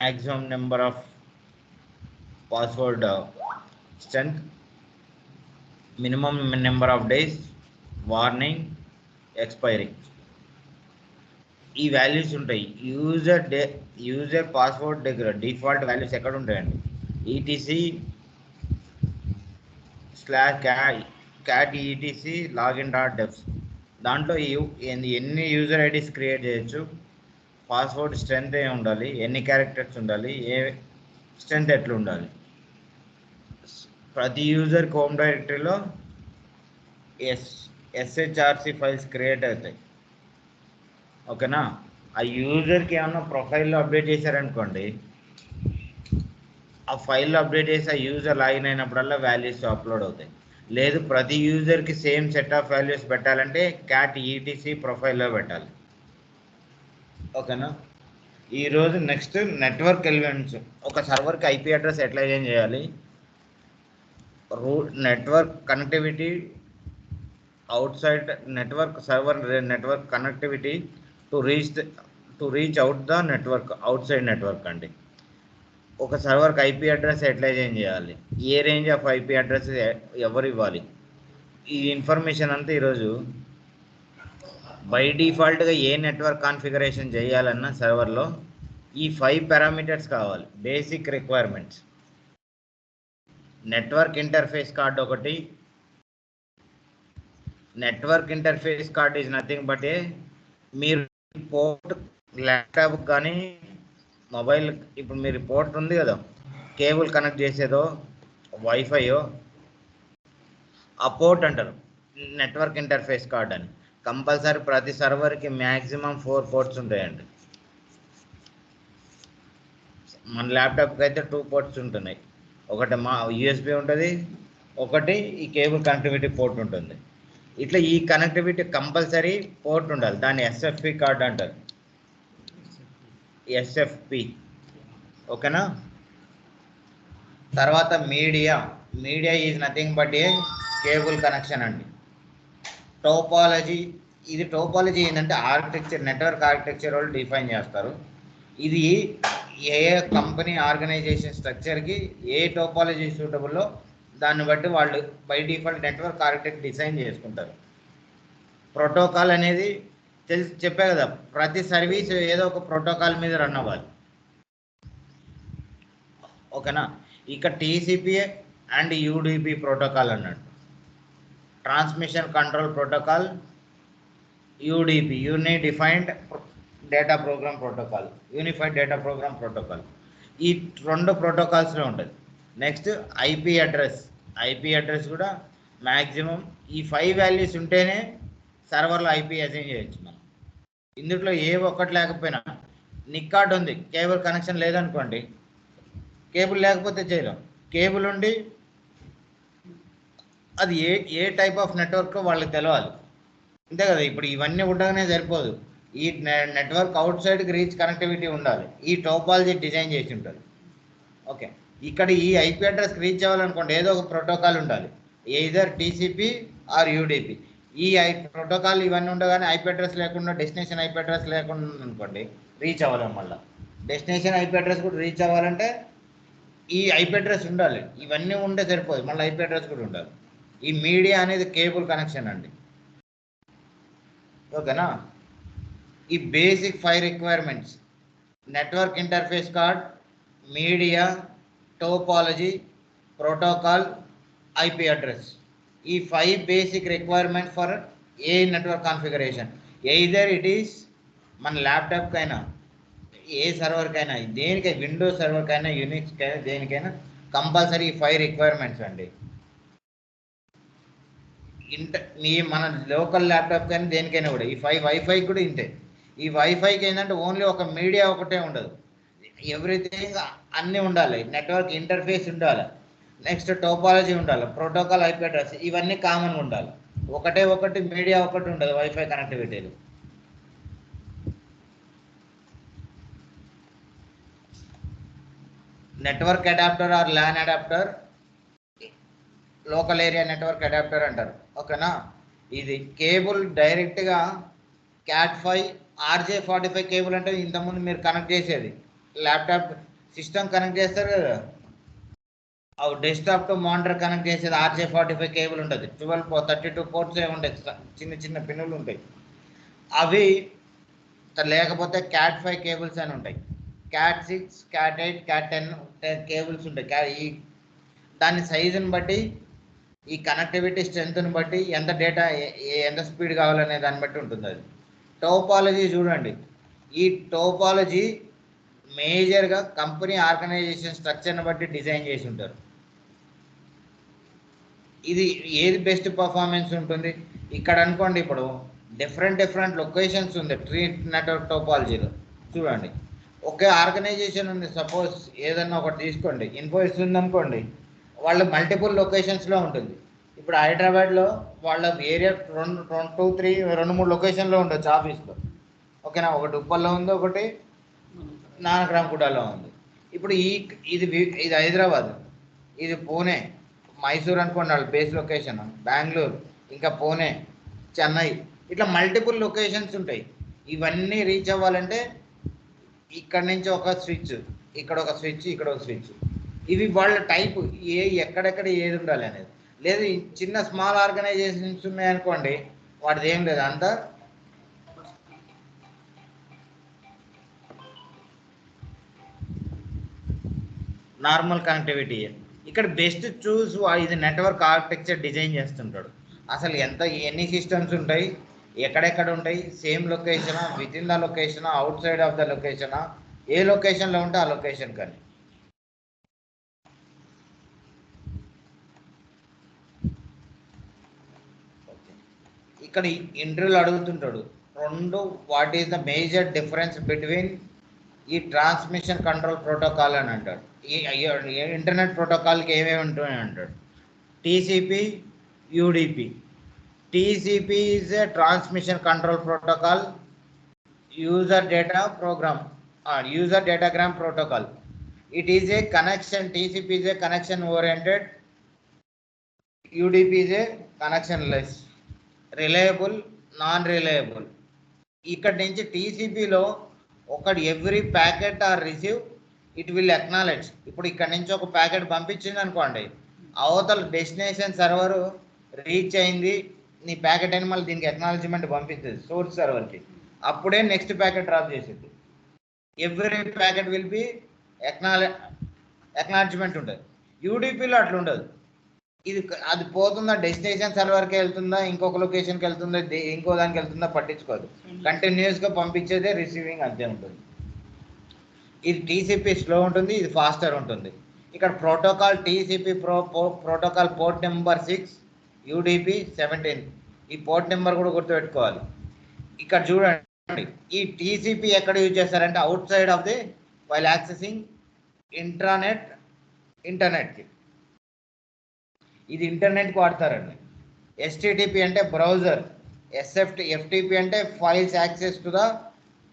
maximum number of password strength, minimum number of days, warning, expiry. ఈ values ఉంటాయి. User password దగ్గర default values ఎక్కడ ఉంటాయండి? ETC slash cat ETC login dot డెఫ్స్. దాంట్లో ఎన్ని user IDs create చేయొచ్చు, password strength ఏ ఉండాలి, ఎన్ని క్యారెక్టర్స్ ఉండాలి, ఏ స్ట్రెంత్ ఎట్లా ఉండాలి. ప్రతి యూజర్కి హోమ్ డైరెక్టరీలో ఎస్హెచ్ఆర్సి ఫైల్స్ క్రియేట్ అవుతాయి. ఓకేనా? ఆ యూజర్కి ఏమన్నా ప్రొఫైల్లో అప్డేట్ చేశారనుకోండి, ఆ ఫైల్లో అప్డేట్ చేసి ఆ యూజర్ లాగిన్ అయినప్పుడల్లా వాల్యూస్ అప్లోడ్ అవుతాయి. లేదు ప్రతి యూజర్కి సేమ్ సెట్ ఆఫ్ వాల్యూస్ పెట్టాలంటే క్యాట్ ఈటీసీ ప్రొఫైల్లో పెట్టాలి. ఓకేనా? ఈరోజు నెక్స్ట్ నెట్వర్క్ ఎలిమెంట్స్. ఒక సర్వర్కి ఐపీ అడ్రస్ ఎట్లా చేంజ్ చేయాలి, network connectivity out side network server network connectivity to reach out the network out side network అండి. ఒక సర్వర్కి ఐపీ అడ్రస్ ఎట్లా చేంజ్ చేయాలి, ఏ రేంజ్ ఆఫ్ ఐపీ అడ్రస్ ఎవరు ఇవ్వాలి, ఈ ఇన్ఫర్మేషన్ అంతా ఈరోజు బై డిఫాల్ట్గా ఏ నెట్వర్క్ కాన్ఫిగరేషన్ చేయాలన్నా సర్వర్లో ఈ 5 పారామీటర్స్ కావాలి. Basic requirements. Network interface card ఒకటి. Network interface card is nothing but మీరు పోర్ట్ ల్యాప్టాప్ కానీ మొబైల్, ఇప్పుడు మీరు పోర్ట్ ఉంది కదా, కేబుల్ కనెక్ట్ చేసేదో వైఫైయో, ఆ పోర్ట్ అంటారు నెట్వర్క్ ఇంటర్ఫేస్ కార్డ్ అని. కంపల్సరీ ప్రతి సర్వర్కి మ్యాక్సిమం 4 పోర్ట్స్ ఉంటాయండి. మన ల్యాప్టాప్కి అయితే 2 పోర్ట్స్ ఉంటున్నాయి. ఒకటి మా యూఎస్బి ఉంటుంది, ఒకటి ఈ కేబుల్ కనెక్టివిటీ పోర్ట్ ఉంటుంది. ఇట్లా ఈ కనెక్టివిటీ కంపల్సరీ పోర్ట్ ఉండాలి. దాన్ని ఎస్ఎఫ్పి కార్డ్ అంటారు, ఎస్ఎఫ్పి. ఓకేనా? తర్వాత media is nothing but A cable connection అండి. టోపాలజీ, ఇది టోపాలజీ ఏంటంటే ఆర్కిటెక్చర్, నెట్వర్క్ ఆర్కిటెక్చర్ వాళ్ళు డిఫైన్ చేస్తారు. ఇది ఏ కంపెనీ ఆర్గనైజేషన్ స్ట్రక్చర్కి ఏ టోపాలజీ సూటబుల్లో దాన్ని బట్టి వాళ్ళు by default network architect design చేసుకుంటారు. ప్రోటోకాల్ అనేది చెప్పే కదా, ప్రతి సర్వీస్ ఏదో ఒక ప్రోటోకాల్ మీద రన్ అవ్వాలి. ఓకేనా? ఇక టీసీపీ అండ్ యూడిపి ప్రోటోకాల్ అన్నట్టు. Transmission control protocol, UDP unified data program protocol, unified data program protocol. ఈ 2 ప్రోటోకాల్స్లో ఉంటుంది. నెక్స్ట్ ఐపీ అడ్రస్ కూడా మ్యాక్సిమం ఈ 5 వాల్యూస్ ఉంటేనే సర్వర్లో ఐపీ అసైన్ చేయొచ్చు మనం. ఇందులో ఏ ఒక్కటి లేకపోయినా, నిక్ కార్డ్ ఉంది, కేబుల్ కనెక్షన్ లేదనుకోండి, కేబుల్ లేకపోతే చేయలేం. కేబుల్ ఉండి అది ఏ టైప్ ఆఫ్ నెట్వర్క్ వాళ్ళకి తెలవాలి, అంతే కదా. ఇప్పుడు ఇవన్నీ ఉండగానే సరిపోదు, ఈ నెట్వర్క్ అవుట్ సైడ్కి రీచ్ కనెక్టివిటీ ఉండాలి, ఈ టోపాలజీ డిజైన్ చేసి ఉంటుంది. ఓకే, ఇక్కడ ఈ ఐపీ అడ్రస్కి రీచ్ అవ్వాలనుకోండి ఏదో ఒక ప్రోటోకాల్ ఉండాలి, ఎయిదర్ టీసీపీ ఆర్ యూడిపి. ఈ ప్రోటోకాల్ ఇవన్నీ ఉండగానే ఐపీ అడ్రస్ లేకుండా, డెస్టినేషన్ ఐపీ అడ్రస్ లేకుండా అనుకోండి రీచ్ అవ్వలేం. మళ్ళీ డెస్టినేషన్ ఐపీ అడ్రస్ కూడా రీచ్ అవ్వాలంటే ఈ ఐపీ అడ్రస్ ఉండాలి. ఇవన్నీ ఉంటే సరిపోదు, మళ్ళీ ఐపీ అడ్రస్ కూడా ఉండాలి. ఈ మీడియా అనేది కేబుల్ కనెక్షన్ అండి. ఓకేనా? ఈ basic 5 requirements: network interface card, media, topology, protocol, IP address. ఈ 5 basic requirement for a network configuration. Either it is మన ల్యాప్టాప్కైనా, ఏ సర్వర్కైనా, దేనికైనా, విండోస్ సర్వర్కైనా, యూనిక్స్కైనా, దేనికైనా కంపల్సరీ 5 రిక్వైర్మెంట్స్ అండి. మన లోకల్ ల్యాప్టాప్ కానీ దేనికైనా కూడా ఈ 5, వైఫై కూడా ఇంతే. ఈ వైఫైకి ఏంటంటే ఓన్లీ ఒక మీడియా ఒకటే ఉండదు, ఎవ్రీథింగ్ అన్నీ ఉండాలి. నెట్వర్క్ ఇంటర్ఫేస్ ఉండాలి, నెక్స్ట్ టోపాలజీ ఉండాలి, ప్రోటోకాల్, ఐపీ అడ్రస్ ఇవన్నీ కామన్ ఉండాలి. ఒకటి మీడియా ఒకటి ఉండదు వైఫై కనెక్టివిటీలు. Network adapter or LAN adapter, local area network adapter అంటారు. ఓకేనా? ఇది కేబుల్ డైరెక్ట్గా క్యాట్ 5 RJ45 కేబుల్ అంటే ఇంతకుముందు మీరు కనెక్ట్ చేసేది ల్యాప్టాప్ సిస్టమ్ కనెక్ట్ చేస్తారు కదా, అవి డెస్క్టాప్ టు మానిటర్ కనెక్ట్ చేసేది RJ45 కేబుల్ ఉంటుంది, 32 పోర్ట్స్ ఉంటాయి, చిన్న చిన్న పిన్నులు ఉంటాయి. అవి లేకపోతే CAT5 కేబుల్స్ అని ఉంటాయి, CAT6, CAT8, CAT10 కేబుల్స్ ఉంటాయి. ఈ దాని సైజుని బట్టి, ఈ కనెక్టివిటీ స్ట్రెంత్ని బట్టి ఎంత డేటా ఎంత స్పీడ్ కావాలనే దాన్ని బట్టి ఉంటుంది. అది టోపాలజీ చూడండి. ఈ టోపాలజీ మేజర్గా కంపెనీ ఆర్గనైజేషన్ స్ట్రక్చర్ని బట్టి డిజైన్ చేసి ఉంటారు. ఇది ఏది బెస్ట్ పర్ఫార్మెన్స్ ఉంటుంది ఇక్కడ అనుకోండి. ఇప్పుడు డిఫరెంట్ లొకేషన్స్ ఉంది ట్రీ నెట్వర్క్ టోపాలజీలో. చూడండి, ఒకే ఆర్గనైజేషన్ ఉంది, సపోజ్ ఏదన్నా ఒకటి తీసుకోండి, ఇన్ఫోసిస్ ఉందనుకోండి, వాళ్ళు మల్టిపుల్ లొకేషన్స్లో ఉంటుంది. ఇప్పుడు హైదరాబాద్లో వాళ్ళ ఏరియా 2-3 లొకేషన్లో ఉండొచ్చు ఆఫీస్లో, ఓకేనా. ఒకటి ఉప్పల్లో ఉంది, ఒకటి నానక్రామ్గూడలో ఉంది. ఇప్పుడు ఇది హైదరాబాద్, ఇది పూణే, మైసూర్ అనుకోండి వాళ్ళ బేస్ లొకేషన్, బెంగళూరు, ఇంకా పూణే, చెన్నై, ఇట్లా మల్టిపుల్ లొకేషన్స్ ఉంటాయి. ఇవన్నీ రీచ్ అవ్వాలంటే ఇక్కడ నుంచి ఒక స్విచ్, ఇక్కడ ఒక స్విచ్, ఇక్కడ ఒక స్విచ్, ఇవి వాళ్ళ టైపు ఎక్కడెక్కడ ఏది ఉండాలి అనేది లేదు. చిన్న స్మాల్ ఆర్గనైజేషన్స్ ఉన్నాయనుకోండి, వాటిది ఏం లేదు, అంతా నార్మల్ కనెక్టివిటీ. ఇక్కడ బెస్ట్ చూస్ ఇది నెట్వర్క్ ఆర్కిటెక్చర్ డిజైన్ చేస్తుంటాడు. అసలు ఎన్ని సిస్టమ్స్ ఉంటాయి, ఎక్కడెక్కడ ఉంటాయి, సేమ్ లొకేషనా, విత్ ఇన్ ద లొకేషనా, అవుట్ సైడ్ ఆఫ్ ద లొకేషనా, ఏ లొకేషన్లో ఉంటే ఆ లొకేషన్ కానీ. ఇక్కడ ఇంటర్వ్యూలు అడుగుతుంటాడు what is the major difference between ఈ ట్రాన్స్మిషన్ కంట్రోల్ ప్రోటోకాల్ అని అంటాడు. ఈ ఇంటర్నెట్ ప్రోటోకాల్కి ఏమేమి ఉంటాయని అంటాడు. TCP, UDP. TCP is a transmission control protocol, user datagram protocol. It is a connection. TCP is a connection oriented, UDP is a connectionless, reliable, non-reliable. ఇక్కడ నుంచి TCPలో every packet are receive it will acknowledge. ఇప్పుడు ఇక్కడ నుంచి ఒక packet పంపించింది అనుకోండి, అవతల డెస్టినేషన్ సర్వరు రీచ్ అయింది నీ ప్యాకెట్ అని మళ్ళీ దీనికి అక్నాలెడ్జ్మెంట్ పంపిస్తుంది సోర్స్ సర్వర్కి, అప్పుడే నెక్స్ట్ ప్యాకెట్ డ్రాప్ చేసేది. Every packet will be acknowledgement ఉంటుంది. UDPలో అట్లా ఉండదు. అది పోతుందా డెస్టినేషన్ సర్వర్కి వెళ్తుందా, ఇంకొక లొకేషన్కి వెళ్తుందా, ఇంకో దానికి వెళ్తుందా పట్టించుకోదు, కంటిన్యూస్గా పంపించేదే రిసీవింగ్ అంతే ఉంటుంది. ఇది TCP స్లో ఉంటుంది, ఇది ఫాస్టర్ ఉంటుంది. ఇక్కడ protocol TCP protocol port number 6, UDP 17. ఈ పోర్ట్ నెంబర్ కూడా గుర్తుపెట్టుకోవాలి. ఇక్కడ చూడండి, ఈ TCP ఎక్కడ యూజ్ చేస్తారంటే outside of the while accessing ఇంటర్నెట్కి. ఇది ఇంటర్నెట్కి వాడతారండి. STTP అంటే బ్రౌజర్, FTP అంటే files access to the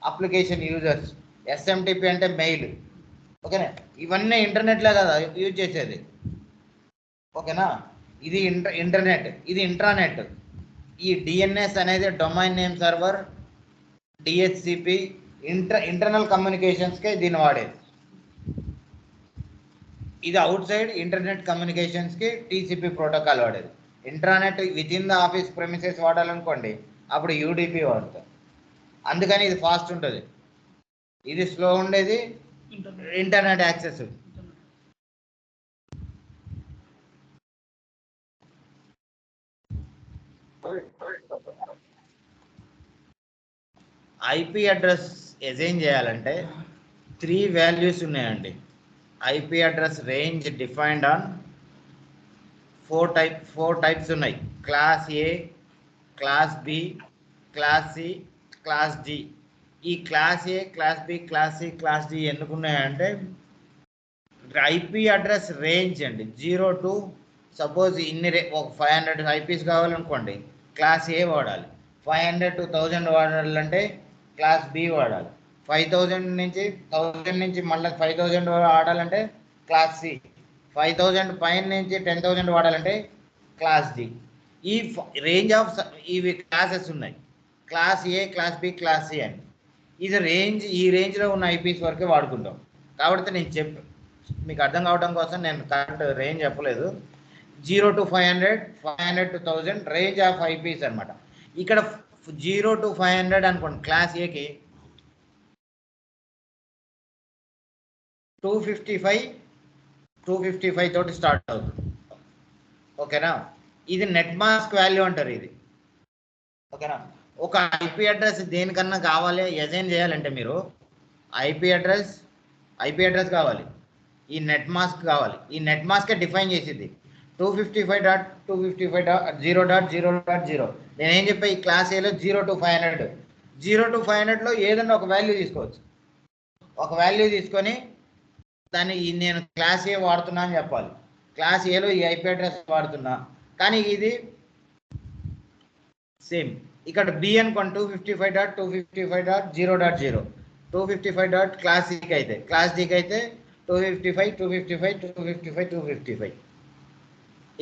application users, SMTP అంటే మెయిల్, ఓకేనా. ఇవన్నీ ఇంటర్నెట్లో కదా యూజ్ చేసేది, ఓకేనా. ఇది ఇంటర్నెట్, ఇది ఇంట్రానెట్. ఈ DNS అనేది domain name server, DHCP internal కమ్యూనికేషన్స్కే దీన్ని వాడేది. ఇది అవుట్ సైడ్ ఇంటర్నెట్ కమ్యూనికేషన్స్కి TCP ప్రోటోకాల్ వాడేది. Intranet within the office premises వాడాలనుకోండి, అప్పుడు UDP వాడతాం. అందుకని ఇది ఫాస్ట్ ఉంటుంది, ఇది స్లో ఉండేది internet access. IP address assign చేయాలంటే 3 వాల్యూస్ ఉన్నాయండి. IP address range defined on 4 types ఉన్నాయి. Class A, class B, class C, class D. ఈ class A, class B, class C, class D ఎందుకున్నాయంటే IP అడ్రస్ రేంజ్ అండి 0 to suppose ఒక 500 IPs కావాలనుకోండి, class A వాడాలి. 500 to 1000 వాడాలంటే class B వాడాలి. 5000 నుంచి 1000 నుంచి మళ్ళీ 5000 వాడాలంటే క్లాస్ C. 5000 పైన నుంచి 10000 వాడాలంటే క్లాస్ D. ఈ రేంజ్ ఆఫ్ ఇవి క్లాసెస్ ఉన్నాయి, class A, class B, class C అని. ఇది ఈ రేంజ్లో ఉన్న IPs వరకే వాడుకుంటాం. కాబట్టి నేను మీకు అర్థం కావడం కోసం నేను కరెక్ట్ రేంజ్ చెప్పలేదు. 0 to 500, 500 to 1000 range of eyepiece అనమాట. ఇక్కడ 0 to 500 అనుకోండి, క్లాస్ ఏకి 255 తోటి స్టార్ట్ అవుతుంది. ఓకేనా, ఇది నెట్ మాస్క్ వాల్యూ అంటారు ఇది. ఓకేనా, ఒక ఐపీ అడ్రస్ దేనికన్నా కావాలి అసైన్ చేయాలంటే మీరు ఐపీ అడ్రస్ కావాలి, ఈ నెట్ మాస్క్ కావాలి. ఈ నెట్ మాస్కే డిఫైన్ చేసింది 255.255.0.0.0. నేనేం చెప్పా, ఈ క్లాస్ ఏలో 0 to 500, 0 to 500లో ఏదన్నా ఒక వాల్యూ తీసుకోవచ్చు. ఒక వాల్యూ తీసుకొని దాన్ని నేను క్లాస్ ఏ వాడుతున్నా అని చెప్పాలి. క్లాస్ ఏలో ఈ ఐపీ అడ్రస్ వాడుతున్నా, కానీ ఇది సేమ్. ఇక్కడ బి అనుకోండి 255.255.0.0, 255. క్లాస్ సికి అయితే, క్లాస్ డికి అయితే 255.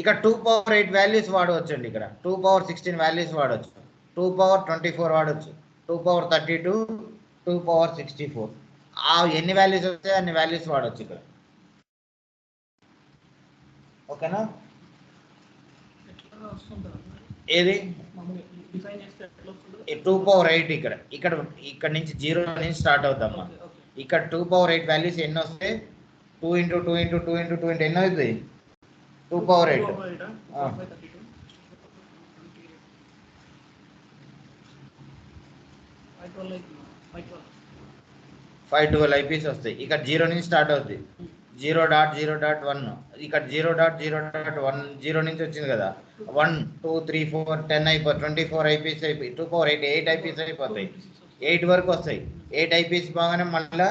ఇక్కడ 2^8 వాల్యూస్ వాడవచ్చు అండి. ఇక్కడ 2^16 వాల్యూస్ వాడవచ్చు, 2^24 వాడవచ్చు, 2^32, 2^64. ఎన్ని వాల్యూస్ వస్తే అన్ని వాల్యూస్ వాడవచ్చు ఇక్కడ. ఓకేనా, ఏది 2^8 ఇక్కడ నుంచి 0 నుంచి స్టార్ట్ అవుతామా. ఇక్కడ 2^8 వాల్యూస్ ఎన్ని వస్తాయి, 2 × 2 × 2 × 2 ఎన్ని అవుతుంది, 2^8. 512 ఐపీస్ వస్తాయి. ఇక్కడ 0 నుంచి స్టార్ట్ అవుతుంది, 0.0.1. ఇక్కడ 0.0.1 0 నుంచి వచ్చింది కదా, 1 2 3 4 10 అయిపోయి 24 ఐపీస్ అయిపోయి 2^8 8 ఐపీస్ అయిపోతాయి, 8 వరకు వస్తాయి. 8 ఐపీస్ బాగానే మళ్ళీ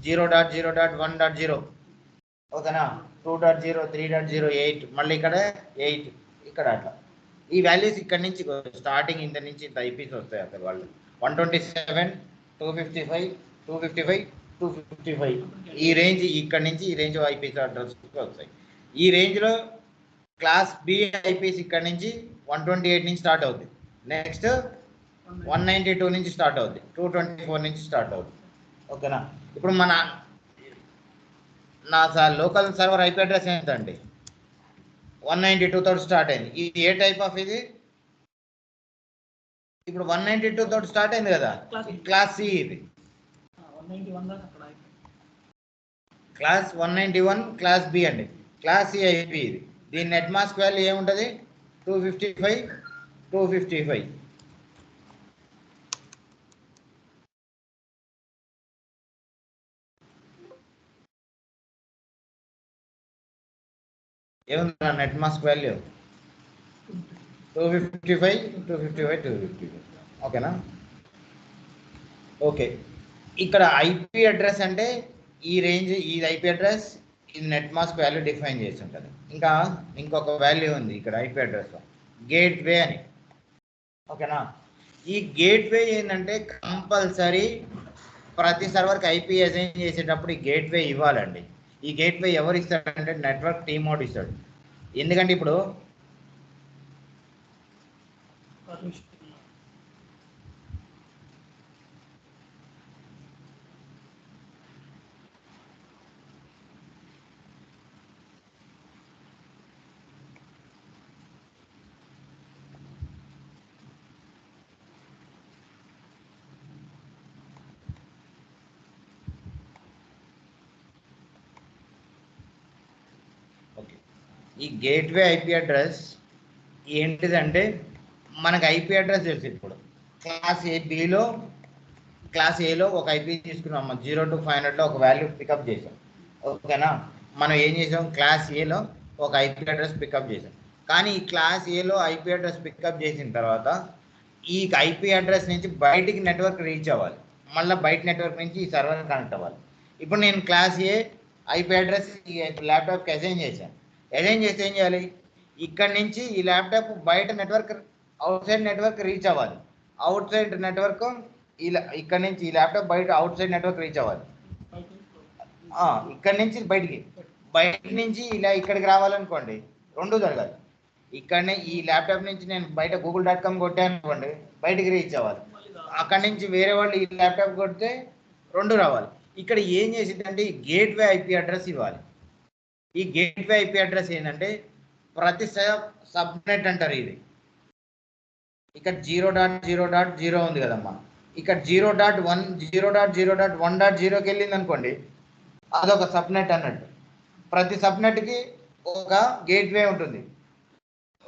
0.0.1.0. ఓకేనా, 2.0 3.0 8, మళ్ళీ ఇక్కడ 8, ఇక్కడ అట్లా. ఈ వాల్యూస్ ఇక్కడ నుంచి స్టార్టింగ్ ఇంత నుంచి ఇంత ఐపీస్ వస్తాయి. అసలు వాళ్ళు 127, 255, 255, 255 ఈ రేంజ్, ఇక్కడ నుంచి ఈ రేంజ్ ఐపీస్ అడ్రస్ వస్తాయి. ఈ రేంజ్లో క్లాస్ బి ఐపీస్ ఇక్కడ నుంచి 128 నుంచి స్టార్ట్ అవుతుంది, నెక్స్ట్ 192 నుంచి స్టార్ట్ అవుతుంది, 224 నుంచి స్టార్ట్ అవుతుంది. ఓకేనా, ఇప్పుడు నా లోకల్ సర్వర్ ఐపీ అడ్రస్ ఎంత అండి, 192 తోటి స్టార్ట్ అయింది. ఇది ఏ టైప్ ఆఫ్ ఇది, ఇప్పుడు 192 తోటి స్టార్ట్ అయింది కదా, క్లాస్ సి. ఇది క్లాస్ 191 క్లాస్ బి అండి, క్లాస్ సి ఐపీ ఇది. దీని నెట్ మాస్క్ వాల్యూ ఏముంటుంది, 255. ఏముంది నెట్ మాస్క్ వాల్యూ 255. ఓకేనా, ఓకే. ఇక్కడ ఐపీ అడ్రస్ అంటే ఈ రేంజ్, ఈ ఐపీ అడ్రస్, ఇది నెట్ మాస్క్ వాల్యూ డిఫైన్ చేసి ఉంటుంది. ఇంకా ఇంకొక వాల్యూ ఉంది ఇక్కడ ఐపీ అడ్రస్లో, గేట్వే అని. ఓకేనా, ఈ గేట్వే ఏంటంటే కంపల్సరీ ప్రతి సర్వర్కి ఐపీ అసైన్ చేసేటప్పుడు ఈ గేట్వే ఇవ్వాలండి. ఈ గేట్వే ఎవరు ఇస్తాడంటే నెట్వర్క్ టీమ్ అవుట్ ఇస్తాడు. ఎందుకంటే ఇప్పుడు ఈ గేట్వే ఐపీ అడ్రస్ ఏంటిదంటే మనకు ఐపీ అడ్రస్ తెలుసు. ఇప్పుడు క్లాస్ ఏలో ఒక ఐపీ తీసుకున్నాం, 0 to 500లో ఒక వాల్యూ పికప్ చేసాం. ఓకేనా, మనం ఏం చేసాం, క్లాస్ ఏలో ఒక ఐపీ అడ్రస్ పికప్ చేసాం. కానీ ఈ క్లాస్ ఏలో ఐపీ అడ్రస్ పికప్ చేసిన తర్వాత ఈ ఐపీ అడ్రస్ నుంచి బయటికి నెట్వర్క్ రీచ్ అవ్వాలి, మళ్ళీ బయట నెట్వర్క్ నుంచి ఈ సర్వర్ కనెక్ట్ అవ్వాలి. ఇప్పుడు నేను క్లాస్ ఏ ఐపీ అడ్రస్ ఈ ల్యాప్టాప్కి అసైన్ చేశాను. అసైన్ చేస్తే ఏం చేయాలి, ఇక్కడ నుంచి ఈ ల్యాప్టాప్ బయట network, out side network reach అవ్వాలి. అవుట్ సైడ్ నెట్వర్క్ ఇలా ఇక్కడ నుంచి ఈ ల్యాప్టాప్ బయట అవుట్ సైడ్ నెట్వర్క్ రీచ్ అవ్వాలి. ఇక్కడ నుంచి బయట నుంచి ఇలా ఇక్కడికి రావాలనుకోండి, రెండు జరగాలి. ఇక్కడనే ఈ ల్యాప్టాప్ నుంచి నేను బయట google.com కొట్టాను అనుకోండి, బయటికి రీచ్ అవ్వాలి. అక్కడి నుంచి వేరే వాళ్ళు ఈ ల్యాప్టాప్ కొడితే రెండు రావాలి. ఇక్కడ ఏం చేసిందంటే ఈ గేట్వే ఐపీ అడ్రస్ ఇవ్వాలి. ఈ గేట్వే ఐపీ అడ్రస్ ఏంటంటే ప్రతి సబ్నెట్ అంటారు ఇది. ఇక్కడ 0.0.0 ఉంది కదమ్మా, ఇక్కడ 0.1 0.0.1.0కి వెళ్ళింది అనుకోండి, అదొక సబ్నెట్ అన్నట్టు. ప్రతి సబ్నెట్కి ఒక గేట్వే ఉంటుంది.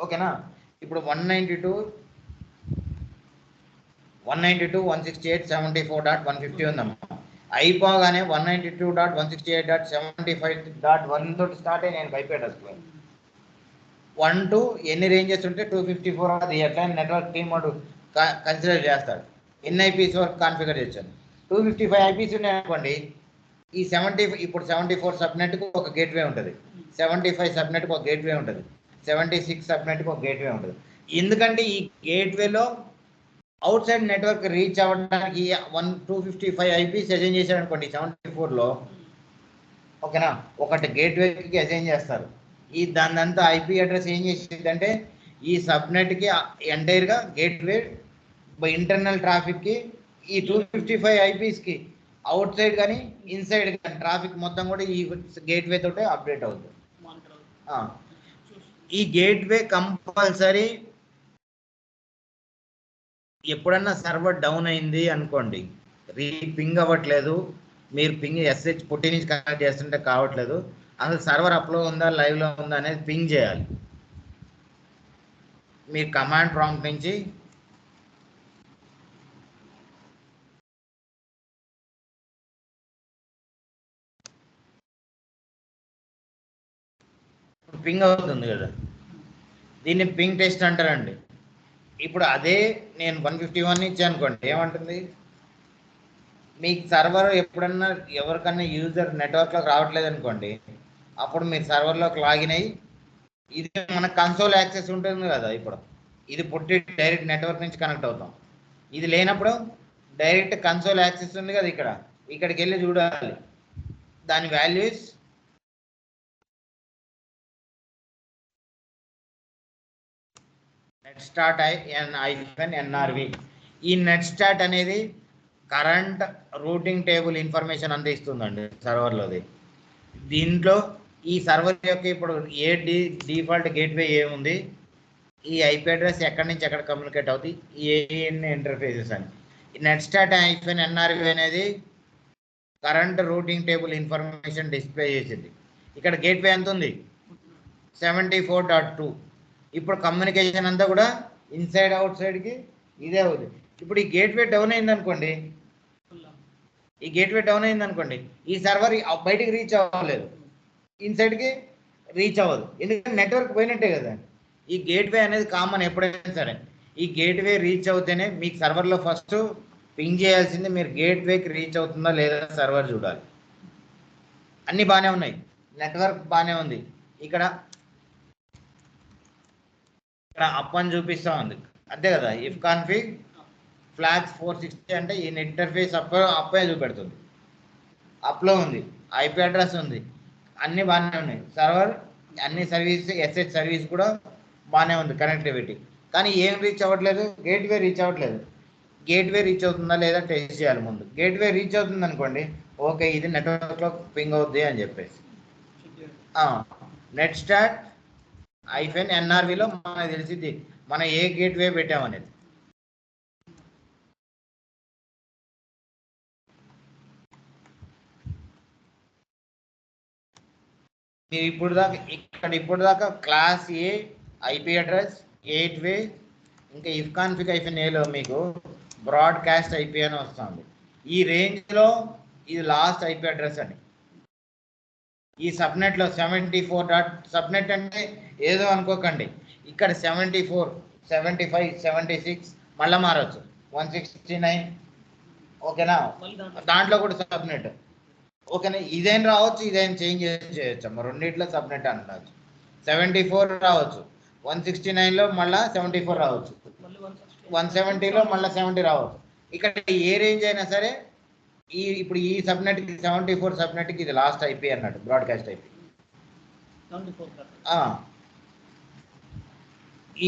ఓకేనా? ఇప్పుడు 192.168.74.150 ఉందమ్మా. అయిపోగానే 192.168.75.1 తోటి స్టార్ట్ అయ్యి నేను ఐపీ అడ్రస్ 1 to ఎన్ని రేంజెస్ ఉంటే 254 అది ఎట్లా నెట్వర్క్ టీమ్ వాడు కన్సిడర్ చేస్తాడు. ఎన్ని ఐపీస్ వరకు కాన్ఫిగర్ చేశాను. 255 ఐపీస్ ఉన్నాయి అనుకోండి, ఈ 70 ఇప్పుడు 74 సబ్నెట్కి ఒక గేట్వే ఉంటుంది, 75 సబ్నెట్కి ఒక గేట్వే ఉంటుంది, 76 సబ్నెట్కి ఒక గేట్వే ఉంటుంది. ఎందుకంటే ఈ గేట్వేలో అవుట్ సైడ్ నెట్వర్క్ రీచ్ అవ్వడానికి 255 ఐపీస్ అసైన్ చేశారు అనుకోండి 74లో. ఓకేనా? ఒకటి గేట్వేకి అసైన్ చేస్తారు. ఈ దానంతా ఐపీ అడ్రస్ ఏం చేసిందంటే ఈ సబ్నెట్కి ఎంటైర్గా గేట్వే ఇంటర్నల్ ట్రాఫిక్కి ఈ 255 ఐపీస్కి అవుట్ సైడ్ కానీ ఇన్సైడ్ కానీ ట్రాఫిక్ మొత్తం కూడా ఈ గేట్వే తోటే అప్డేట్ అవుతుంది. ఈ గేట్వే కంపల్సరీ ఎప్పుడన్నా సర్వర్ డౌన్ అయింది అనుకోండి, పింగ్ అవ్వట్లేదు, మీరు పింగ్ ఎస్హెచ్ పుట్టి నుంచి కనెక్ట్ చేస్తుంటే కావట్లేదు, అసలు సర్వర్ అప్లో ఉందా లైవ్లో ఉందా అనేది పింగ్ చేయాలి. మీరు కమాండ్ ప్రాంప్ట్ నుంచి పింగ్ అవుతుంది కదా, దీన్ని పింగ్ టెస్ట్ అంటారండి. ఇప్పుడు అదే నేను 151 ఇచ్చాను అనుకోండి, ఏమంటుంది, మీకు సర్వర్ ఎప్పుడన్నా ఎవరికన్నా యూజర్ నెట్వర్క్లోకి రావట్లేదు అనుకోండి, అప్పుడు మీరు సర్వర్లోకి లాగిన్ అయ్యి ఇది మన కన్సోల్ యాక్సెస్ ఉంటుంది కదా, ఇప్పుడు ఇది పుట్టి డైరెక్ట్ నెట్వర్క్ నుంచి కనెక్ట్ అవుతాం. ఇది లేనప్పుడు డైరెక్ట్ కన్సోల్ యాక్సెస్ ఉంది కదా, ఇక్కడికి వెళ్ళి చూడాలి. దాని వాల్యూస్ నెట్ స్టార్ట్ -nrv. ఈ నెట్ స్టార్ట్ అనేది కరెంట్ రూటింగ్ టేబుల్ ఇన్ఫర్మేషన్ అంతా ఇస్తుందండి సర్వర్లోది. దీంట్లో ఈ సర్వర్ యొక్క ఇప్పుడు ఏ డిఫాల్ట్ గేట్వే ఏముంది, ఈ ఐపీ అడ్రస్ ఎక్కడి నుంచి ఎక్కడ కమ్యూనికేట్ అవుతుంది, ఏఎన్ ఇంటర్ఫేసెస్ అని. నెట్ స్టార్ట్ -nrv అనేది current routing table information display చేసింది. ఇక్కడ గేట్వే ఎంత ఉంది, 74.2. ఇప్పుడు కమ్యూనికేషన్ అంతా కూడా ఇన్సైడ్ అవుట్ సైడ్కి ఇదే అవుతుంది. ఇప్పుడు ఈ గేట్వే డౌన్ అయిందనుకోండి, ఈ సర్వర్ బయటికి రీచ్ అవ్వలేదు, ఇన్సైడ్కి రీచ్ అవ్వదు, ఎందుకంటే నెట్వర్క్ పోయినట్టే కదా. ఈ గేట్వే అనేది కామన్ ఎప్పుడైనా సరే. ఈ గేట్వే రీచ్ అవుతేనే మీకు సర్వర్లో ఫస్ట్ పింగ్ చేయాల్సింది మీరు గేట్వేకి రీచ్ అవుతుందా లేదా సర్వర్ చూడాలి. అన్నీ బాగానే ఉన్నాయి, నెట్వర్క్ బాగానే ఉంది. ఇక్కడ అప్ అని చూపిస్తూ ఉంది అంతే కదా. ఇఫ్ కాన్ఫిగ్ ఫ్లాగ్స్ 460 అంటే ఈ ఇంటర్ఫేస్ అప్పే చూపెడుతుంది, అప్లో ఉంది, ఐపీ అడ్రస్ ఉంది, అన్నీ బాగానే ఉన్నాయి. సర్వర్ అన్ని సర్వీస్ ఎస్హెచ్ సర్వీస్ కూడా బాగానే ఉంది, కనెక్టివిటీ. కానీ ఏం రీచ్ అవ్వట్లేదు, గేట్వే రీచ్ అవ్వట్లేదు. గేట్వే రీచ్ అవుతుందా లేదా టెస్ట్ చేయాలి ముందు. గేట్వే రీచ్ అవుతుంది అనుకోండి, ఓకే ఇది నెట్వర్క్లో పింగ్ అవుద్ది అని చెప్పేసి. నెట్ స్టార్ట్ -nrvలో మనకు తెలిసింది మనం ఏ గేట్వే పెట్టామనేది. మీరు ఇప్పుడు దాకా క్లాస్ ఏ ఐపీ అడ్రస్, గేట్వే, ఇంకా ఇఫ్ కాన్ఫిగ్ -aలో మీకు బ్రాడ్కాస్ట్ ఐపీ అని వస్తుంది. ఈ రేంజ్లో ఇది లాస్ట్ ఐపీ అడ్రస్ అని. ఈ సబ్నెట్లో 74 సబ్నెట్ అంటే ఏదో అనుకోకండి, ఇక్కడ 74, 75, 76 మళ్ళీ మారచ్చు, 169. ఓకేనా? దాంట్లో కూడా సబ్నెట్. ఓకేనా? ఇదేం రావచ్చు, ఇదేం చేంజ్ చేయొచ్చు అమ్మ, రెండిట్లో సబ్నెట్ అనవచ్చు. 74 రావచ్చు, 169లో మళ్ళీ 74 రావచ్చు, 170లో మళ్ళీ 70 రావచ్చు. ఇక్కడ ఏ రేంజ్ అయినా సరే ఇప్పుడు ఈ సబ్నెట్కి 74 సబ్నెట్కి ఇది లాస్ట్ ఐపీ అన్నట్టు, బ్రాడ్కాస్ట్ ఐపీ.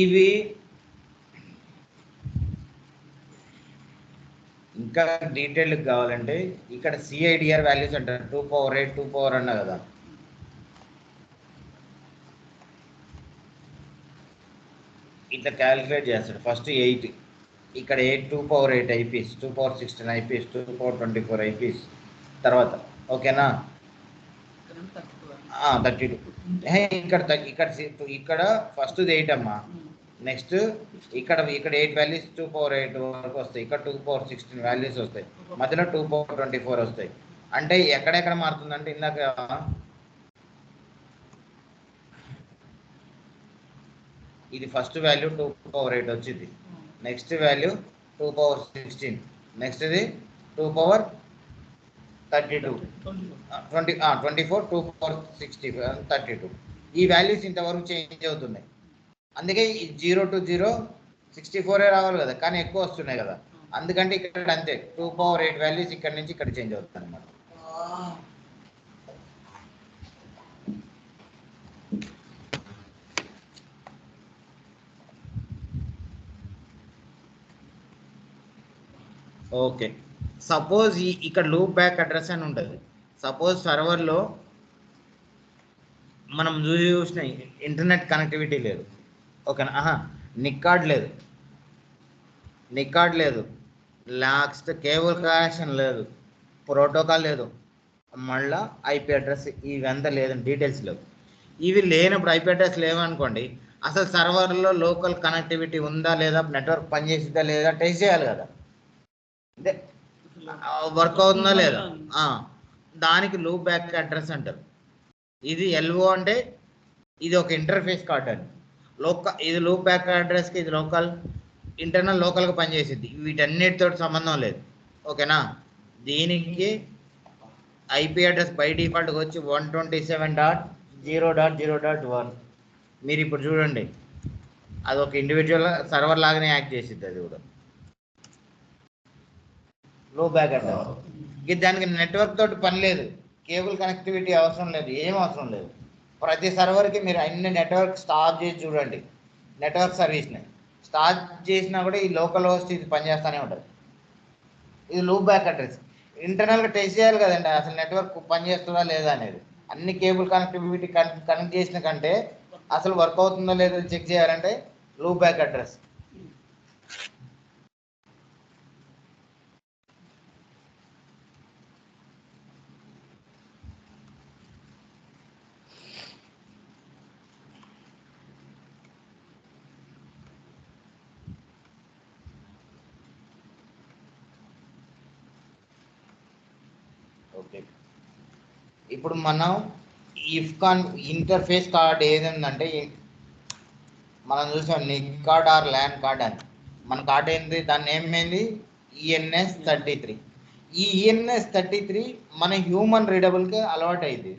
ఇవి ఇంకా డీటెయిల్డ్ కావాలంటే ఇక్కడ సిఐడిఆర్ వాల్యూస్ అంటారు 2 పవర్ 8 2 పవర్ అన్నా కదా, ఇట్లా క్యాలిక్యులేట్ చేస్తాడు. ఫస్ట్ 8, ఇక్కడ 8 2 power 8 eyepiece, 2 power 16 eyepiece, 2 power 24 eyepiece తర్వాత. ఓకేనా? 32. ఇక్కడ ఇక్కడ ఫస్ట్ 8 అమ్మా. నెక్స్ట్ ఇక్కడ 8 వాల్యూస్ 2 పవర్ 8 వరకు వస్తాయి. ఇక్కడ 2 పవర్ 16 వాల్యూస్ వస్తాయి. మధ్యలో 2 పవర్ 24 వస్తాయి. అంటే ఎక్కడెక్కడ మారుతుందంటే ఇందాక ఇది ఫస్ట్ వాల్యూ 2 పవర్ 8 వచ్చింది, నెక్స్ట్ వాల్యూ 2 పవర్ 16, నెక్స్ట్ ఇది 2 పవర్ 32, 24, 2 పవర్ 60, 32. ఈ వాల్యూస్ ఇంతవరకు చేంజ్ అవుతున్నాయి. అందుకే 0 to 0 64 రావాలి కదా, కానీ ఎక్కువ వస్తున్నాయి కదా. అందుకంటే ఇక్కడ అంతే 2 పవర్ 8 వాల్యూస్ ఇక్కడ నుంచి ఇక్కడ చేంజ్ అవుతుంది అనమాట. ఓకే, సపోజ్ ఇక్కడ లూప్ బ్యాక్ అడ్రస్ అని ఉంటుంది. సపోజ్ సర్వర్లో మనం చూసిన ఇంటర్నెట్ కనెక్టివిటీ లేదు. ఓకేనా? నిక్కార్డ్ లేదు, లాస్ట్ కేబుల్ కనెక్షన్ లేదు, ప్రోటోకాల్ లేదు, మళ్ళీ ఐపీ అడ్రస్ ఇవంతా లేదండి, డీటెయిల్స్ లేవు. ఇవి లేనప్పుడు ఐపీ అడ్రస్ లేవనుకోండి, అసలు సర్వర్లో లోకల్ కనెక్టివిటీ ఉందా లేదా, నెట్వర్క్ పనిచేసిందా లేదా టెస్ట్ చేయాలి కదా, అంటే వర్క్ అవుతుందా లేదా. దానికి లూప్ బ్యాక్ అడ్రస్ అంటారు. ఇది ఎల్ఓ అంటే ఇది ఒక ఇంటర్ఫేస్ కార్డ్ అని. ఇది లూప్ బ్యాక్ అడ్రస్కి ఇది లోకల్, ఇంటర్నల్ లోకల్గా పనిచేసింది. వీటన్నిటితో సంబంధం లేదు. ఓకేనా? దీనికి ఐపీ అడ్రస్ బై డిఫాల్ట్గా వచ్చి 127.0.0.1. మీరు ఇప్పుడు చూడండి, అది ఒక ఇండివిజువల్ సర్వర్ లాగానే యాక్ట్ చేసిద్ది. అది కూడా లూప్ బ్యాక్ అడ్రస్. దానికి నెట్వర్క్ తోటి పని లేదు, కేబుల్ కనెక్టివిటీ అవసరం లేదు, ఏం అవసరం లేదు. ప్రతి సర్వర్కి మీరు అన్ని నెట్వర్క్ స్టార్ట్ చేసి చూడండి, నెట్వర్క్ సర్వీస్ని స్టార్ట్ చేసినా కూడా ఈ లోకల్ హోస్ట్ ఇది పనిచేస్తూనే ఉంటుంది. ఇది లూప్ బ్యాక్ అడ్రస్. ఇంటర్నల్గా టెస్ట్ చేయాలి కదండి అసలు నెట్వర్క్ పనిచేస్తుందా లేదా అనేది. అన్ని కేబుల్ కనెక్టివిటీ కనెక్ట్ చేసిన కంటే అసలు వర్క్ అవుతుందో లేదో చెక్ చేయాలంటే లూప్ బ్యాక్ అడ్రస్. ఓకే, ఇప్పుడు మనం ఇంటర్ఫేస్ కార్డ్ ఏదంటే మనం చూసాం NIC card or LAN card అని. మన కార్డ్ ఏంది, దాన్ని ఏమైంది ENS33. ఈ ENS33 మన హ్యూమన్ రీడబుల్కి అలవాటు అయింది.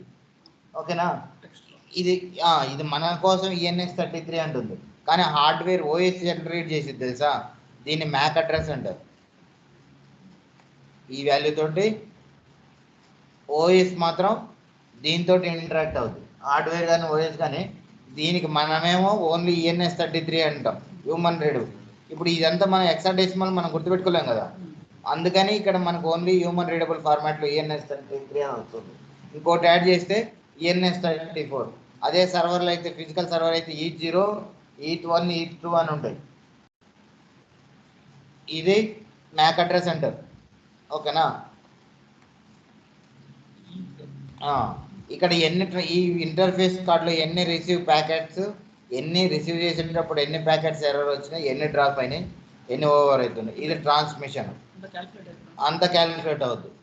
ఓకేనా? ఇది మన కోసం ENS33 అంటుంది, కానీ హార్డ్వేర్ ఓఎస్ జనరేట్ చేసింది తెలుసా, దీన్ని మ్యాక్ అడ్రస్ అంటారు. ఈ వాల్యూ తోటి ఓఎస్ మాత్రం దీంతో ఇంటరాక్ట్ అవుతుంది, హార్డ్వేర్ కానీ ఓఎస్ కానీ. దీనికి మనమేమో ఓన్లీ ENS33 అంటాం, హ్యూమన్ రీడబుల్. ఇప్పుడు ఇదంతా మనం హెక్సాడెసిమల్ మనం గుర్తుపెట్టుకోలేం కదా, అందుకని ఇక్కడ మనకు ఓన్లీ హ్యూమన్ రీడబుల్ ఫార్మాట్లో ENS33 అని వస్తుంది. ఇంకోటి యాడ్ చేస్తే ENS34. అదే సర్వర్లో అయితే, ఫిజికల్ సర్వర్ అయితే E0, E1, E2 అని ఉంటాయి. ఇది మ్యాక్ అడ్రస్ అంటారు. ఓకేనా? ఇక్కడ ఈ ఇంటర్ఫేస్ కార్డులో ఎన్ని రిసీవ్ ప్యాకెట్స్, ఎన్ని రిసీవ్ చేసేటప్పుడు ఎన్ని ప్యాకెట్స్ ఎర్రర్ వచ్చినాయి, ఎన్ని డ్రాప్ అయినాయి, ఎన్ని ఓవర్ అవుతున్నాయి, ఇది ట్రాన్స్మిషన్ అంత క్యాలిక్యులేట్ అవుతుంది.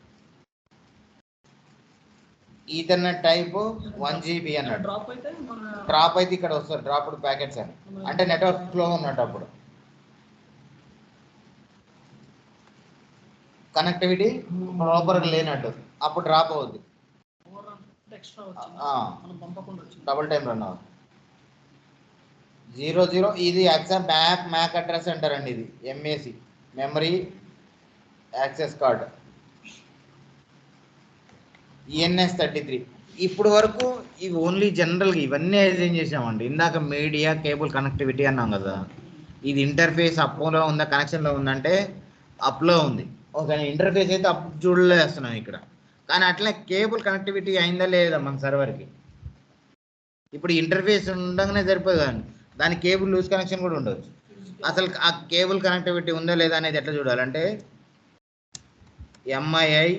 ఈథర్నెట్ టైప్ 1 GB అన్నాడు. డ్రాప్ అయితే ఇక్కడ వస్తుంది, డ్రాప్డ్ ప్యాకెట్స్ అని, అంటే నెట్వర్క్ ఫ్లో ఉన్నట్టు, అప్పుడు కనెక్టివిటీ ప్రాపర్గా లేనట్టు, అప్పుడు డ్రాప్ అవుద్ది, డబుల్ టైం రన్ అవుతుంది. 00 ఇది మ్యాక్ అడ్రస్ అంటారండి. ఇది MAC, memory access card. ENS33. ఇప్పుడు వరకు ఇవి ఓన్లీ జనరల్గా ఇవన్నీ డిజైన్ చేసామండి. ఇందాక మీడియా కేబుల్ కనెక్టివిటీ అన్నాం కదా, ఇది ఇంటర్ఫేస్ అప్లో ఉందా కనెక్షన్లో ఉందంటే అప్లో ఉంది. ఒక ఇంటర్ఫేస్ అయితే అప్పుడు చూడలేస్తున్నాం ఇక్కడ, కానీ అట్లా కేబుల్ కనెక్టివిటీ అయిందా లేదా మన సర్వర్కి. ఇప్పుడు ఇంటర్ఫేస్ ఉండగానే సరిపోదు కానీ దానికి కేబుల్ లూజ్ కనెక్షన్ కూడా ఉండవచ్చు. అసలు ఆ కేబుల్ కనెక్టివిటీ ఉందా లేదా అనేది ఎట్లా చూడాలంటే ఎంఐఐ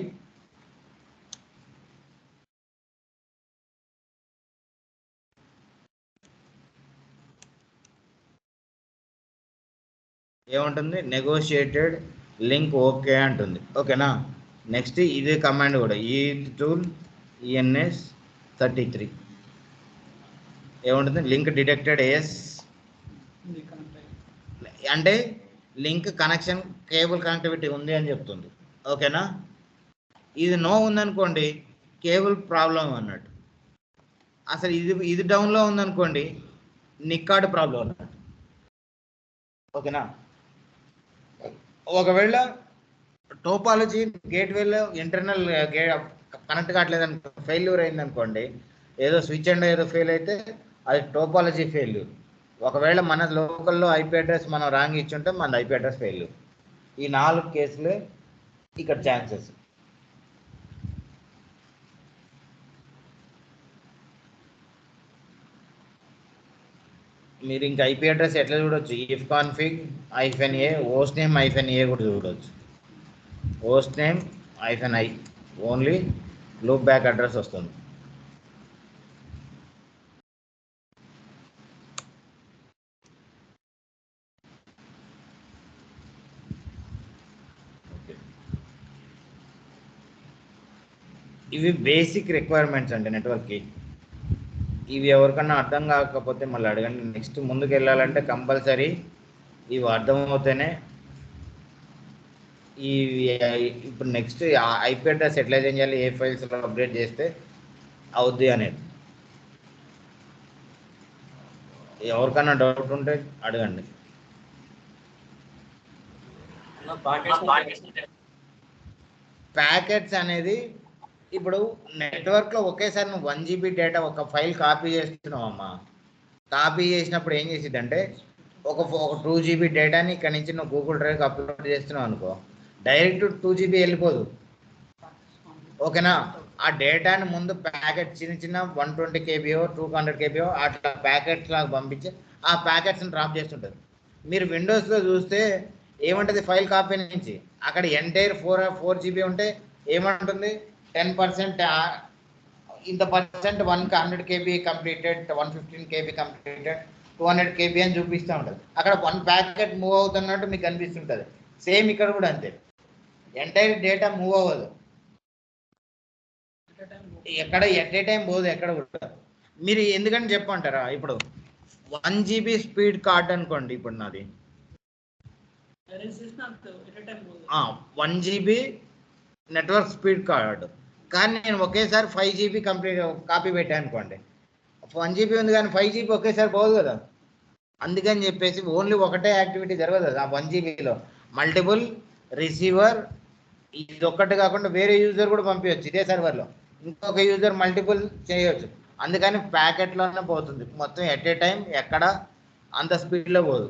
ఏముంటుంది, నెగోషియేటెడ్ లింక్ ఓకే అంటుంది. ఓకేనా. నెక్స్ట్ ఇదే కమాండ్ కూడా ఈ టూల్ ENS 33 ఏముంటుంది, లింక్ డిటెక్టెడ్ ఎస్ అంటే లింక్ కనెక్షన్ కేబుల్ కనెక్టివిటీ ఉంది అని చెప్తుంది. ఓకేనా. ఇది నో ఉందనుకోండి కేబుల్ ప్రాబ్లం అన్నట్టు. అసలు ఇది డౌన్లో ఉందనుకోండి నిక్కార్డ్ ప్రాబ్లం అన్నట్టు. ఓకేనా. ఒకవేళ టోపాలజీ గేట్వేలో ఇంటర్నల్ కనెక్ట్ కావట్లేదు అనుకో, ఫెయిల్యూర్ అయిందనుకోండి, ఏదో స్విచ్ అండ్ ఏదో ఫెయిల్ అయితే అది టోపాలజీ ఫెయిల్యూర్. ఒకవేళ మన లోకల్లో IP అడ్రస్ మనం రాంగ్ ఇచ్చుంటే మన IP అడ్రస్ ఫెయిల్యూర్. ఈ 4 కేసులే ఇక్కడ ఛాన్సెస్. మీరు ఇంకా IP అడ్రస్ ఎట్లా చూడొచ్చు, if config -a host name -a కూడా చూడవచ్చు. host name -i only loop back address వస్తుంది. ఇవి బేసిక్ రిక్వైర్మెంట్స్ అండి నెట్వర్క్కి. ఇవి ఎవరికన్నా అర్థం కాకపోతే మళ్ళీ అడగండి. నెక్స్ట్ ముందుకు వెళ్ళాలంటే కంపల్సరీ ఇవి అర్థమవుతేనే ఈ ఇప్పుడు నెక్స్ట్ IP అడ్రస్ ఎట్లా చేయాలి, ఏ ఫైల్స్లో అప్డేట్ చేస్తే అవుద్ది అనేది. ఎవరికన్నా డౌట్ ఉంటే అడగండి. ప్యాకెట్స్ అనేది ఇప్పుడు నెట్వర్క్లో ఒకేసారి నువ్వు 1 GB డేటా ఒక ఫైల్ కాపీ చేస్తున్నావు అమ్మా. కాపీ చేసినప్పుడు ఏం చేసిద్దంటే ఒక 2 GB డేటాని ఇక్కడ నుంచి నువ్వు గూగుల్ డ్రైవ్కి అప్లోడ్ చేస్తున్నావు అనుకో, డైరెక్ట్ 2 GB వెళ్ళిపోదు. ఓకేనా. ఆ డేటాని ముందు ప్యాకెట్ చిన్న 120 KB 200 KB అట్లా ప్యాకెట్స్ లాగా పంపించి ఆ ప్యాకెట్స్ని డ్రాప్ చేస్తుంటుంది. మీరు విండోస్లో చూస్తే ఏమంటుంది, ఫైల్ కాపీ నుంచి అక్కడ ఎంటైర్ 4 GB ఉంటే ఏమంటుంది, 10% ఇంత percent 100 KB completed, 115 KB completed, 200 KB అని చూపిస్తూ ఉంటుంది. అక్కడ 1 ప్యాకెట్ మూవ్ అవుతున్నట్టు మీకు అనిపిస్తుంటుంది. సేమ్ ఇక్కడ కూడా అంతే, ఎంటైర్ డేటా మూవ్ అవ్వదు, ఎక్కడ ఎట్ ఏ టైం పోదు ఎక్కడ కూడా. మీరు ఎందుకని చెప్పంటారా, ఇప్పుడు 1 GB స్పీడ్ కార్డ్ అనుకోండి, ఇప్పుడు నాది 1 GB నెట్వర్క్ స్పీడ్ కార్డ్, కానీ నేను ఒకేసారి 5 GB కంప్లీట్ కాపీ పెట్టాను అనుకోండి, 1 GB ఉంది కానీ 5 GB ఒకేసారి పోదు కదా. అందుకని చెప్పేసి ఓన్లీ ఒకటే యాక్టివిటీ జరగదు కదా ఆ 1 GBలో, మల్టిపుల్ రిసీవర్, ఇది ఒక్కటి కాకుండా వేరే యూజర్ కూడా పంపించవచ్చు ఇదే సర్వర్లో, ఇంకొక యూజర్ మల్టిపుల్ చేయవచ్చు. అందుకని ప్యాకెట్లోనే పోతుంది మొత్తం, ఎట్ ఏ టైం ఎక్కడ అంత స్పీడ్లో పోదు.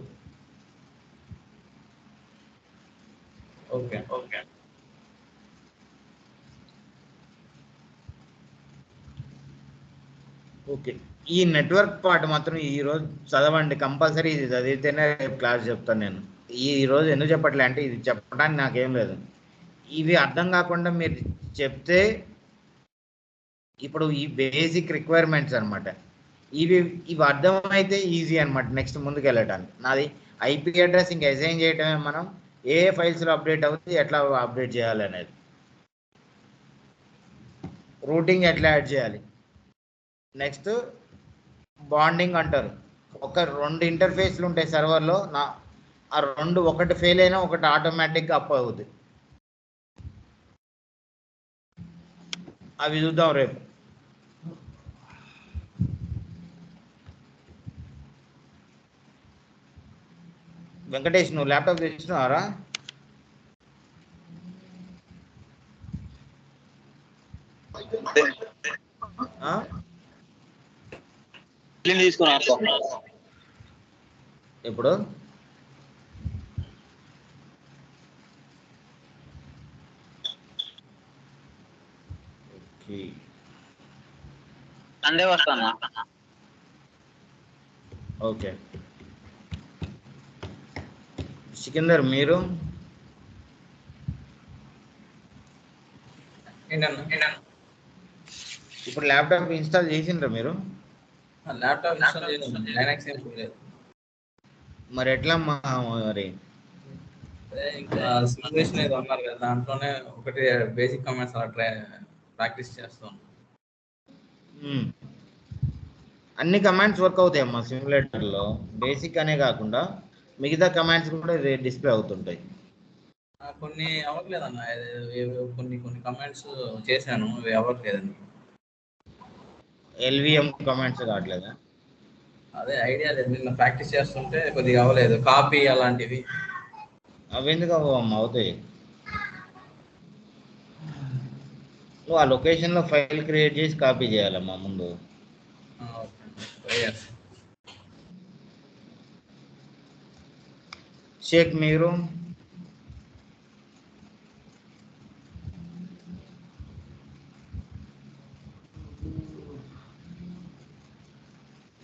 ఓకే. ఓకే. ఈ నెట్వర్క్ పార్ట్ మాత్రం ఈరోజు చదవండి కంపల్సరీ. ఇది చదివితేనే రేపు క్లాస్ చెప్తాను నేను. ఈరోజు ఎందుకు చెప్పట్లే అంటే ఇది చెప్పడానికి నాకేం లేదు, ఇవి అర్థం కాకుండా మీరు చెప్తే ఇప్పుడు ఈ బేసిక్ రిక్వైర్మెంట్స్ అనమాట, ఇవి అర్థమైతే ఈజీ అనమాట నెక్స్ట్ ముందుకు వెళ్ళడానికి. నాది IP అడ్రస్ ఇంకా అసైన్ చేయటమే, మనం ఏ ఫైల్స్లో అప్డేట్ అవుతుంది, ఎట్లా అప్డేట్ చేయాలి అనేది, రూటింగ్ ఎట్లా యాడ్ చేయాలి. నెక్స్ట్ బాండింగ్ అంటారు, ఒక 2 ఇంటర్ఫేస్లు ఉంటాయి సర్వర్లో, ఆ 2 ఒకటి ఫెయిల్ అయినా ఒకటి ఆటోమేటిక్గా అప్ అవుతుంది. అవి చూద్దాం రేపు. వెంకటేష్ నువ్వు ల్యాప్టాప్ తెచ్చినావారా? ఇప్పుడు సండే వస్తాను. ఓకే. సికిందర్ మీరు ఇప్పుడు ల్యాప్టాప్ ఇన్స్టాల్ చేసిండ్రా మీరు? ల్యాప్టాప్ ఇన్స్టాల్ చేసాను, లైనక్స్ ఏం లేదు. మరి ఎట్లా మరి ఇంకా సిమ్యులేషన్ ఏదో అన్నారు కదా, దాంట్లోనే ఒకటి బేసిక్ కమాండ్స్ అలా ప్రాక్టీస్ చేస్తాను. అన్ని కమాండ్స్ వర్క్ అవుతాయి అమ్మా సిమ్యులేటర్లో. బేసిక్ అనే కాకుండా మిగతా కమాండ్స్ కూడా డిస్ప్లే అవుతుంటాయి. కొన్ని అవ్వట్లేదన్న, కొన్ని కమాండ్స్ చేశాను, అవి అవ్వట్లేదండి. ఎల్విఎం కమాండ్స్ కావట్లేదా? అదే ఐడియా లేదు, నిన్న ప్రాక్టీస్ చేస్తుంటే కొద్దిగా అవ్వలేదు. కాపీ అలాంటివి అవి ఎందుకు అవ్వమ్మా? అవుతాయి. నువ్వు ఆ లొకేషన్లో ఫైల్ క్రియేట్ చేసి కాపీ చేయాలమ్మా ముందు. షేక్ మీరు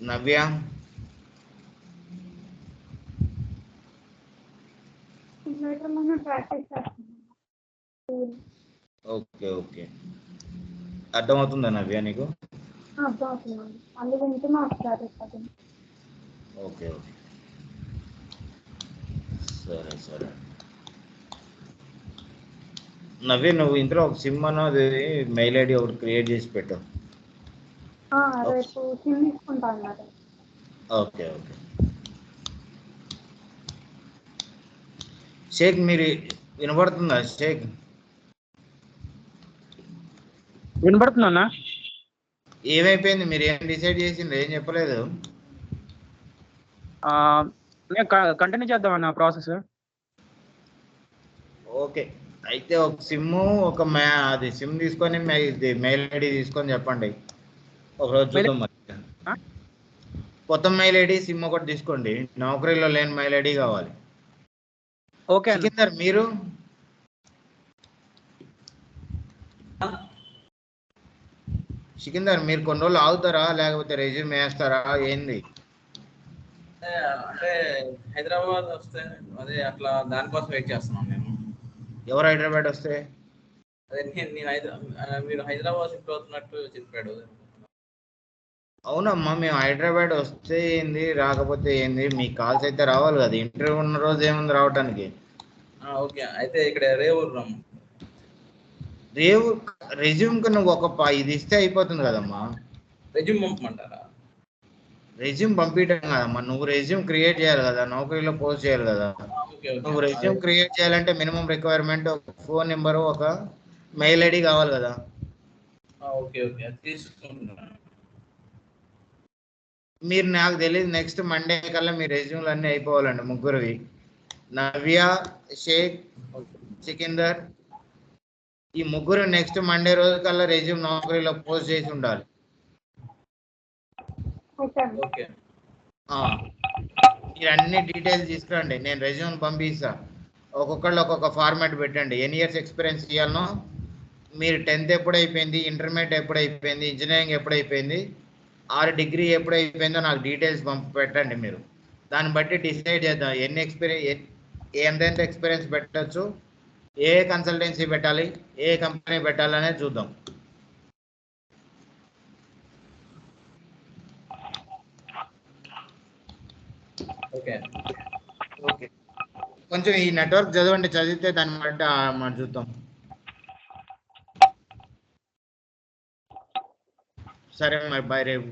నవ్య ఓకే ఓకే, అర్థమవుతుందా నవ్య నీకు? ఓకే ఓకే, సరే సరే. నవ్య నువ్వు ఇంట్లో ఒక సిమ్ అన్నది మెయిల్ ఐడి ఒకటి క్రియేట్ చేసి పెట్టు. Okay okay. షేక్ మీరు వినపడుతుందా? షేక్ వినపడుతుందన్నా? ఏమైపోయింది? మీరు ఏం డిసైడ్ చేసిండ్రు? ఏం చెప్పలేదు. కంటిన్యూ చేద్దామన్నా ప్రాసెస్. ఓకే, అయితే ఒక సిమ్ ఒక అది సిమ్ తీసుకొని మెయిల్ ఐడి తీసుకొని చెప్పండి. ఒకరోజు చూద్దాం. మరి కొత్త మెయిల్ ఐడి సిమ్ ఒకటి తీసుకోండి. నౌకరీలో లేని మెయిల్ ఐడి కావాలి. ఓకే సికిందర్ మీరు సికిందర్ మీరు కొన్ని రోజులు ఆగుతారా లేకపోతే రెజ్యూమ్ వేస్తారా ఏంది? అంటే హైదరాబాద్ వస్తే అదే అట్లా దానికోసం వెయిట్ చేస్తున్నాం మేము. ఎవరు హైదరాబాద్ వస్తే? అదే మీరు హైదరాబాద్ షిఫ్ట్ అవుతున్నట్టు చెప్పాడు. అవునమ్మా, మేము హైదరాబాద్ వస్తే ఏంది రాకపోతే ఏంది, మీ కాల్స్ అయితే రావాలి కదా. ఇంటర్వ్యూ ఉన్న రోజు ఏముంది రావడానికి. ఓకే, అయితే ఇక్కడ రేవూరు రెజ్యూమ్కి నువ్వు ఇది ఇస్తే అయిపోతుంది కదమ్మా. రెజ్యూమ్ పంపమంటారా? రెజ్యూమ్ పంపించడం కదమ్మా, నువ్వు రెజ్యూమ్ క్రియేట్ చేయాలి కదా, నౌకరీలో పోస్ట్ చేయాలి కదా. నువ్వు రెజ్యూమ్ క్రియేట్ చేయాలంటే మినిమం రిక్వైర్మెంట్ ఒక ఫోన్ నెంబరు ఒక మెయిల్ ఐడి కావాలి కదా. ఓకే ఓకే, అది తీసుకుంటున్నాను. మీరు నాకు తెలియదు నెక్స్ట్ మండే కల్లా మీ రెజ్యూమ్లు అన్నీ అయిపోవాలండి. ముగ్గురువి, నవ్య, షేక్, సికిందర్, ఈ ముగ్గురు నెక్స్ట్ మండే రోజు కల్లా రెజ్యూమ్ నౌకరీలో పోస్ట్ చేసి ఉండాలి. మీరు అన్ని డీటెయిల్స్ తీసుకురండి, నేను రెజ్యూమ్ పంపిస్తా. ఒక్కొక్కళ్ళు ఒక్కొక్క ఫార్మాట్ పెట్టండి. ఎన్ని ఇయర్స్ ఎక్స్పీరియన్స్ ఇవ్వాలనో, మీరు 10th ఎప్పుడు అయిపోయింది, ఇంటర్మీడియట్ ఎప్పుడు అయిపోయింది, ఇంజనీరింగ్ ఎప్పుడు అయిపోయింది, ఆర్ డిగ్రీ ఎప్పుడు అయిపోయిందో నాకు డీటెయిల్స్ పెట్టండి. మీరు దాన్ని బట్టి డిసైడ్ చేద్దాం ఎన్ని ఎంతెంత ఎక్స్పీరియన్స్ పెట్టచ్చు, ఏ కన్సల్టెన్సీ పెట్టాలి, ఏ కంపెనీ పెట్టాలనేది చూద్దాం. ఓకే ఓకే, కొంచెం ఈ నెట్వర్క్ చదవండి, చదివితే దాన్ని బట్టి మనం చూద్దాం. సరే మరి బాయ్. రేపు